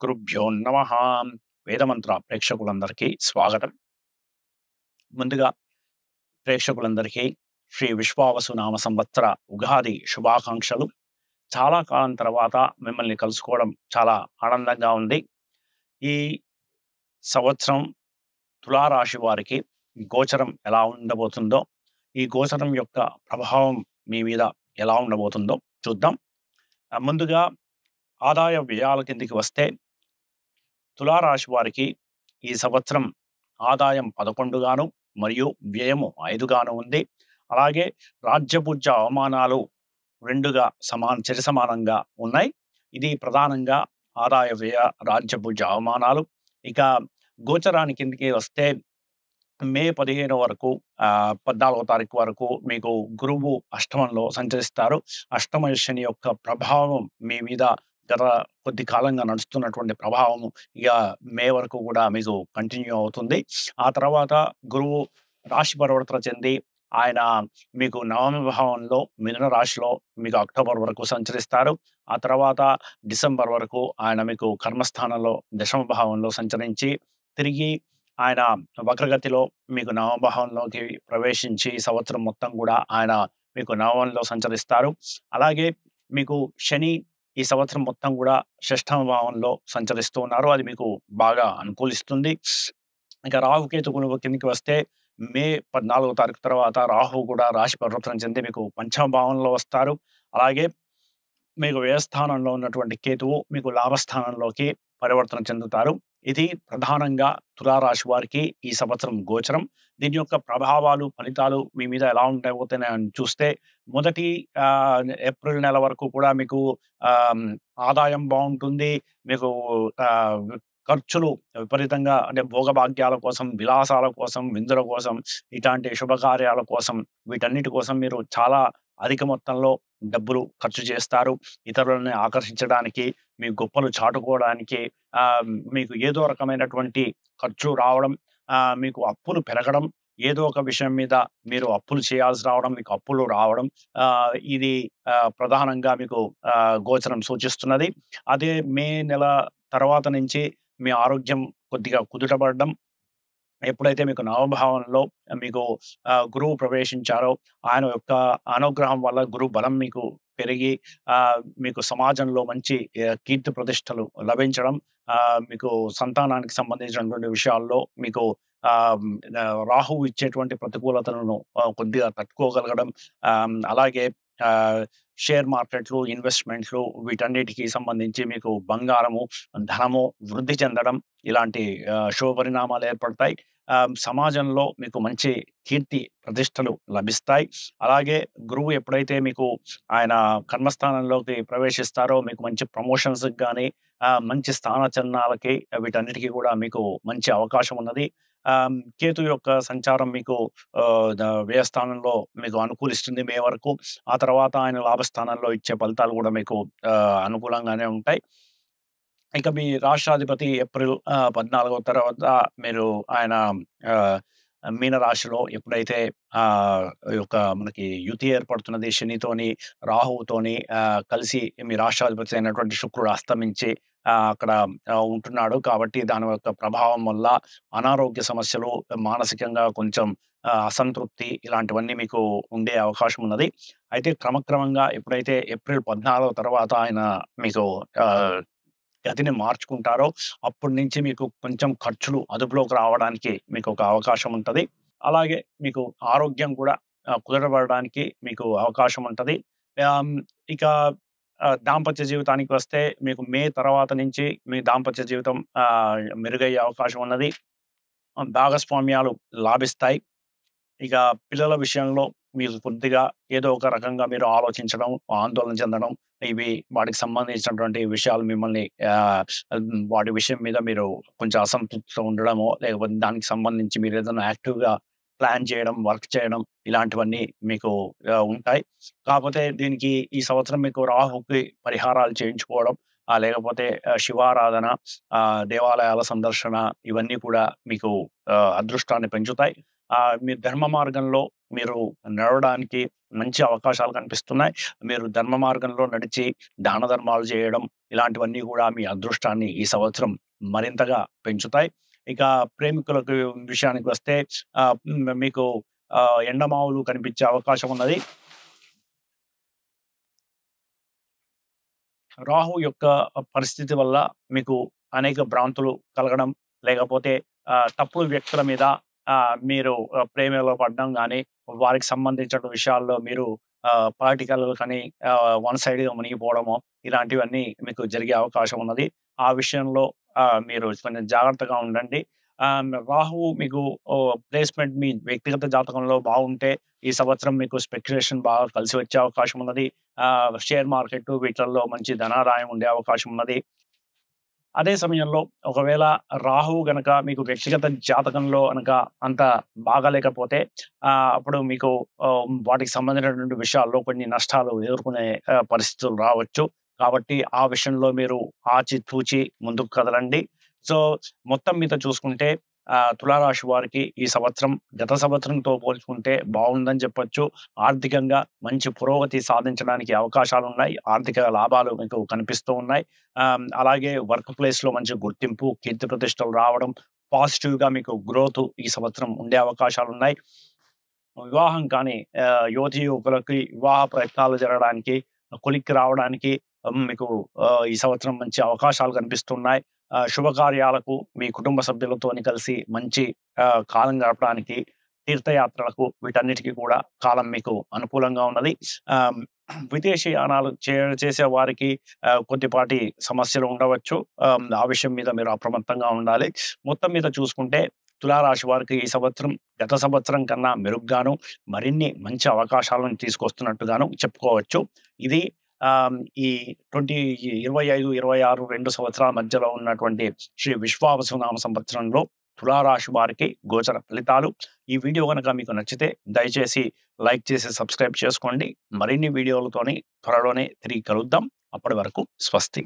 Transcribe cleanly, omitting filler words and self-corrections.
శ్రీగురుభ్యో నమః. వేదమంత్ర ప్రేక్షకులందరికీ స్వాగతం. ముందుగా ప్రేక్షకులందరికీ శ్రీ విశ్వావసునామ సంవత్సర ఉగాది శుభాకాంక్షలు. చాలా కాలం తర్వాత మిమ్మల్ని కలుసుకోవడం చాలా ఆనందంగా ఉంది. ఈ సంవత్సరం తులారాశి వారికి గోచరం ఎలా ఉండబోతుందో, ఈ గోచరం యొక్క ప్రభావం మీ మీద ఎలా ఉండబోతుందో చూద్దాం. ముందుగా ఆదాయ వ్యయాల కిందికి వస్తే తులారాశి వారికి ఈ సంవత్సరం ఆదాయం 11 గాను మరియు వ్యయము 5 గాను ఉంది. అలాగే రాజ్యపూజ్య అవమానాలు 2గా సరి సమానంగా ఉన్నాయి. ఇది ప్రధానంగా ఆదాయ వ్యయ రాజ్యపూజ్య అవమానాలు. ఇక గోచరాని కిందికి వస్తే మే 15 వరకు 14వ తారీఖు వరకు మీకు గురువు అష్టమంలో సంచరిస్తారు. అష్టమ శని యొక్క ప్రభావం మీ మీద గత కొద్ది కాలంగా నడుస్తున్నటువంటి ప్రభావము ఇక మే వరకు కూడా మీకు కంటిన్యూ అవుతుంది. ఆ తర్వాత గురువు రాశి పరివర్తన చెంది ఆయన మీకు నవమ భావంలో మిథున రాశిలో మీకు అక్టోబర్ వరకు సంచరిస్తారు. ఆ తర్వాత డిసెంబర్ వరకు ఆయన మీకు కర్మస్థానంలో దశమ భావంలో సంచరించి తిరిగి ఆయన వక్రగతిలో మీకు నవభావంలోకి ప్రవేశించి సంవత్సరం మొత్తం కూడా ఆయన మీకు నవమంలో సంచరిస్తారు. అలాగే మీకు శని ఈ సంవత్సరం మొత్తం కూడా షష్టమ భావంలో సంచరిస్తూ ఉన్నారు. అది మీకు బాగా అనుకూలిస్తుంది. ఇక రాహుకేతు గుణము కిందకి వస్తే మే 14వ తారీఖు తర్వాత రాహువు కూడా రాశి పరివర్తన చెంది మీకు పంచమ భావంలో వస్తారు. అలాగే మీకు వ్యయస్థానంలో ఉన్నటువంటి కేతువు మీకు లాభస్థానంలోకి పరివర్తన చెందుతారు. ఇది ప్రధానంగా తులారాశి వారికి ఈ సంవత్సరం గోచరం. దీని యొక్క ప్రభావాలు, ఫలితాలు మీ మీద ఎలా ఉండబోతున్నాయని చూస్తే మొదటి ఏప్రిల్ నెల వరకు కూడా మీకు ఆదాయం బాగుంటుంది. మీకు ఖర్చులు విపరీతంగా అంటే భోగభాగ్యాల కోసం, విలాసాల కోసం, విందుల కోసం, ఇట్లాంటి శుభకార్యాల కోసం, వీటన్నిటి కోసం మీరు చాలా అధిక మొత్తంలో డబ్బులు ఖర్చు చేస్తారు. ఇతరులని ఆకర్షించడానికి, మీ గొప్పలు చాటుకోవడానికి మీకు ఏదో రకమైనటువంటి ఖర్చు రావడం, మీకు అప్పులు పెరగడం, ఏదో ఒక విషయం మీద మీరు అప్పులు చేయాల్సి రావడం, మీకు అప్పులు రావడం, ఇది ప్రధానంగా మీకు గోచరం సూచిస్తున్నది. అదే మే నెల తర్వాత నుంచి మీ ఆరోగ్యం కొద్దిగా కుదుటపడడం, ఎప్పుడైతే మీకు నవభావంలో మీకు గురువు ప్రవేశించారో ఆయన యొక్క అనుగ్రహం వల్ల గురువు బలం మీకు పెరిగి మీకు సమాజంలో మంచి కీర్తి ప్రతిష్టలు లభించడం, మీకు సంతానానికి సంబంధించినటువంటి విషయాల్లో మీకు రాహువు ఇచ్చేటువంటి ప్రతికూలతలను కొద్దిగా తట్టుకోగలగడం, అలాగే షేర్ మార్కెట్లు, ఇన్వెస్ట్మెంట్లు వీటన్నిటికీ సంబంధించి మీకు బంగారము, ధనము వృద్ధి చెందడం, ఇలాంటి శుభ పరిణామాలు ఏర్పడతాయి. సమాజంలో మీకు మంచి కీర్తి ప్రతిష్టలు లభిస్తాయి. అలాగే గురువు ఎప్పుడైతే మీకు ఆయన కర్మస్థానంలోకి ప్రవేశిస్తారో మీకు మంచి ప్రమోషన్స్కి కానీ, మంచి స్థానచలనాలకి వీటన్నిటికీ కూడా మీకు మంచి అవకాశం ఉన్నది. కేతు యొక్క సంచారం మీకు వ్యయస్థానంలో మీకు అనుకూలిస్తుంది మే వరకు. ఆ తర్వాత ఆయన లాభస్థానంలో ఇచ్చే ఫలితాలు కూడా మీకు అనుకూలంగానే ఉంటాయి. ఇక మీ రాష్ట్రాధిపతి ఏప్రిల్ 14వ తర్వాత మీరు ఆయన మీనరాశిలో ఎప్పుడైతే ఈ యొక్క మనకి యుతి ఏర్పడుతున్నది శనితోని, రాహువుతోని కలిసి మీ రాష్ట్రాధిపతి అయినటువంటి శుక్రుడు అస్తమించి అక్కడ ఉంటున్నాడు. కాబట్టి దాని యొక్క ప్రభావం వల్ల అనారోగ్య సమస్యలు, మానసికంగా కొంచెం అసంతృప్తి ఇలాంటివన్నీ మీకు ఉండే అవకాశం ఉన్నది. అయితే క్రమక్రమంగా ఎప్పుడైతే ఏప్రిల్ 14 తర్వాత ఆయన మీకు గతిని మార్చుకుంటారో అప్పటి నుంచి మీకు కొంచెం ఖర్చులు అదుపులోకి రావడానికి మీకు ఒక అవకాశం ఉంటది. అలాగే మీకు ఆరోగ్యం కూడా కుదుటపడడానికి మీకు అవకాశం ఉంటది. ఇక దాంపత్య జీవితానికి వస్తే మీకు మే తర్వాత నుంచి మీ దాంపత్య జీవితం మెరుగయ్యే అవకాశం ఉన్నది. భాగస్వామ్యాలు లాభిస్తాయి. ఇక పిల్లల విషయంలో మీకు కొద్దిగా ఏదో ఒక రకంగా మీరు ఆలోచించడం, ఆందోళన చెందడం, ఇవి వాటికి సంబంధించినటువంటి విషయాలు మిమ్మల్ని వాటి విషయం మీద మీరు కొంచెం అసంతృప్తితో ఉండడమో, లేకపోతే దానికి సంబంధించి మీరు ఏదైనా యాక్టివ్‌గా ప్లాన్ చేయడం, వర్క్ చేయడం ఇలాంటివన్నీ మీకు ఉంటాయి. కాకపోతే దీనికి ఈ సంవత్సరం మీకు రాహుకి పరిహారాలు చేయించుకోవడం, లేకపోతే శివారాధన, దేవాలయాల సందర్శన ఇవన్నీ కూడా మీకు అదృష్టాన్ని పెంచుతాయి. మీరు ధర్మ మార్గంలో మీరు నడవడానికి మంచి అవకాశాలు కనిపిస్తున్నాయి. మీరు ధర్మ మార్గంలో నడిచి దాన ధర్మాలు చేయడం ఇలాంటివన్నీ కూడా మీ అదృష్టాన్ని ఈ సంవత్సరం మరింతగా పెంచుతాయి. ఇక ప్రేమికులకు విషయానికి వస్తే మీకు ఎండమావులు కనిపించే అవకాశం ఉన్నది. రాహు యొక్క పరిస్థితి వల్ల మీకు అనేక భ్రాంతులు కలగడం, లేకపోతే తప్పుడు వ్యక్తుల మీద మీరు ప్రేమలో పడడం గానీ, వారికి సంబంధించిన విషయాల్లో మీరు పొలిటికల్ కానీ వన్ సైడ్‌గా మునిగిపోవడమో, ఇలాంటివన్నీ మీకు జరిగే అవకాశం ఉన్నది. ఆ విషయంలో మీరు కొంచెం జాగ్రత్తగా ఉండండి. రాహువు మీకు ప్లేస్‌మెంట్ మీ వ్యక్తిగత జాతకంలో బాగుంటే, ఈ సంవత్సరం మీకు స్పెక్యులేషన్ బాగా కలిసి వచ్చే అవకాశం ఉన్నది. షేర్ మార్కెట్ వీటిల్లో మంచి ధనాదాయం ఉండే అవకాశం ఉన్నది. అదే సమయంలో ఒకవేళ రాహువు గనక మీకు వ్యక్తిగత జాతకంలో గనక అంత బాగాలేకపోతే అప్పుడు మీకు వాటికి సంబంధించినటువంటి విషయాల్లో కొన్ని నష్టాలు ఎదుర్కొనే పరిస్థితులు రావచ్చు. కాబట్టి ఆ విషయంలో మీరు ఆచితూచి ముందుకు కదలండి. సో, మొత్తం మీద చూసుకుంటే తులారాశి వారికి ఈ సంవత్సరం గత సంవత్సరంతో పోల్చుకుంటే బాగుందని చెప్పొచ్చు. ఆర్థికంగా మంచి పురోగతి సాధించడానికి అవకాశాలున్నాయి. ఆర్థిక లాభాలు మీకు కనిపిస్తూ ఉన్నాయి. అలాగే వర్క్ ప్లేస్‌లో మంచి గుర్తింపు, కీర్తి ప్రతిష్టలు రావడం, పాజిటివ్‌గా మీకు గ్రోత్ ఈ సంవత్సరం ఉండే అవకాశాలున్నాయి. వివాహం కాని యువతీ యువకులకి వివాహ ప్రయత్నాలు జరగడానికి, కొలిక్కి రావడానికి మీకు ఈ సంవత్సరం మంచి అవకాశాలు కనిపిస్తున్నాయి. శుభకార్యాలకు మీ కుటుంబ సభ్యులతోని కలిసి మంచి కాలం గడపడానికి, తీర్థయాత్రలకు వీటన్నిటికి కూడా కాలం మీకు అనుకూలంగా ఉన్నది. విదేశీయానాలు చేసే వారికి కొద్దిపాటి సమస్యలు ఉండవచ్చు. ఆ విషయం మీద మీరు అప్రమత్తంగా ఉండాలి. మొత్తం మీద చూసుకుంటే తులారాశి వారికి ఈ సంవత్సరం గత సంవత్సరం కన్నా మెరుగ్గాను, మరిన్ని మంచి అవకాశాలను తీసుకొస్తున్నట్టుగాను చెప్పుకోవచ్చు. ఇది ఈ 25, 26 2 సంవత్సరాల మధ్యలో ఉన్నటువంటి శ్రీ విశ్వావసునామ సంవత్సరంలో తులారాశి వారికి గోచర ఫలితాలు. ఈ వీడియో గనక మీకు నచ్చితే దయచేసి లైక్ చేసి సబ్స్క్రైబ్ చేసుకోండి. మరిన్ని వీడియోలతోని త్వరలోనే తిరిగి కలుద్దాం. అప్పటి వరకు స్వస్తి.